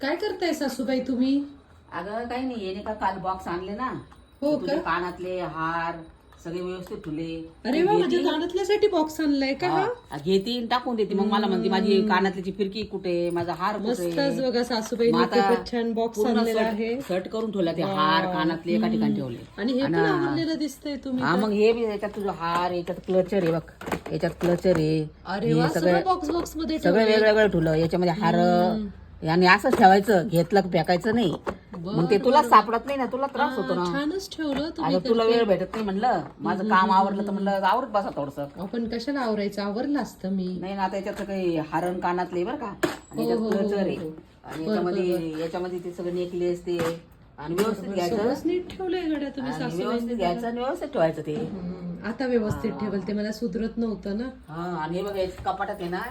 काय करताय सासूबाई तुम्ही? अगं काही नाही, येणे का काल बॉक्स आणले ना. हो तुझे का? कानातले हार सगळे व्यवस्थित ठुले. अरे वा, माझ्या कानातल्यासाठी बॉक्स आणलाय का हा? घेती टाकून देते. मग मला म्हणते माझी कानातल्याची फिरकी कुठे, माझा हार मस्तच कुठे. बघा सासूबाई, मग आता खूपच छान बॉक्स पूर्ण आणलेला आहे. सेट करून ठेवला ते हार कानातले एका ठिकाणी ठेवले. आणि हे पण आवडलेलं दिसतंय तुम्ही. हा मग हे बी याच्यात तुझं हार, याच्यात क्लचर आहे बघ, याच्यात क्लचर आहे. अरे वा, सगळं बॉक्स बॉक्स मध्ये सगळं वेगवेगळं ठेवलं. याच्यामध्ये हार आणि असंच ठेवायचं, घेतलं की फेकायचं नाही. मग ते तुला सापडत नाही ना, तुला त्रास होतो ना. छानच ठेवलं तुम्ही. आता तुला वेळ भेटत नाही म्हणलं, माझं काम आवरलं तर म्हणलं आवरत बसा थोडस. आपण कशाला आवरायचं, आवरलं असतं मी. नाही ना, आता याच्यात काही हारण कानातले बरं का, आणि याच्यात क्लचर आहे, आणि याच्यामध्ये ते सगळं नेकलेस ते, आणि व्यवस्थित घ्यायचं. सगळंच नीट ठेवलंय गड्या तुम्ही आणि सासूबाई. व्यवस्थित घ्यायचं आणि व्यवस्थित ठेवायचं ते. आता व्यवस्थित ठेवल, ते मला सुधरत नव्हतं ना. हा, आणि हे बघा कपाटात आहे ना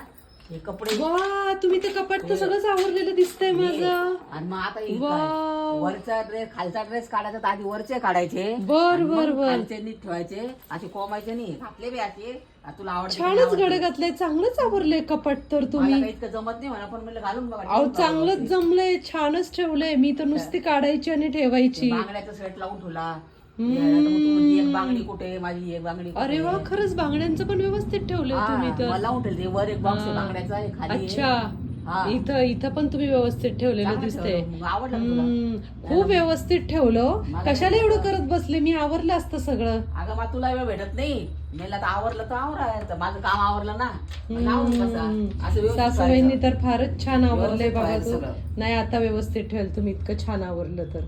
हे कपडे. वा, तुम्ही ते कपाट तर सगळंच आवरलेलं दिसतंय माझं. आणि मग आता हे काय, वरचा ड्रेस खालचा ड्रेस काढायचा तर आधी वरचे काढायचे. बर बर बर, खालचे नीट ठेवायचे, असे कोंबायचे नाही. घातले बी असे, तुला आवडते. छानच गडे घातलंय, चांगलंच आवरलंय कपाट तर मला तुम्ही. काही इतकं जमत नाही म्हणा, पण म्हणलं घालून बघा. अहो, चांगलंच जमलंय, छानच ठेवलंय. मी तर नुसती काढायची आणि ठेवायची. बांगड्याचा सेट लावून ठेवला. एक बांगडी कुठे, माझी एक बांगडी कुठे. अरे वा, खरंच बांगड्यांचं पण व्यवस्थित ठेवलंय तुम्ही तर. मला लावून ठेवले. वर एक बॉक्स आहे बांगड्याचा, एक खाली आहे. अच्छा, इथं पण तुम्ही व्यवस्थित ठेवलेलं दिसतंय. मग आवडलं का तुला? खूप व्यवस्थित ठेवलं. कशाला एवढं करत बसले, मी आवरलं असतं सगळं. अगं मग तुला वेळ भेटत नाही. मला तर आवरलं तर आवरायचं, माझं काम आवरलं ना, मग आवरून बसा. असं व्यवस्थित सासूबाईंनी तर फारच छान आवरलंय व्यवस्थित बाबा व्हायचं तू. सगळं. नाही, आता व्यवस्थित ठेवलं तुम्ही, इतकं छान आवरलं तर.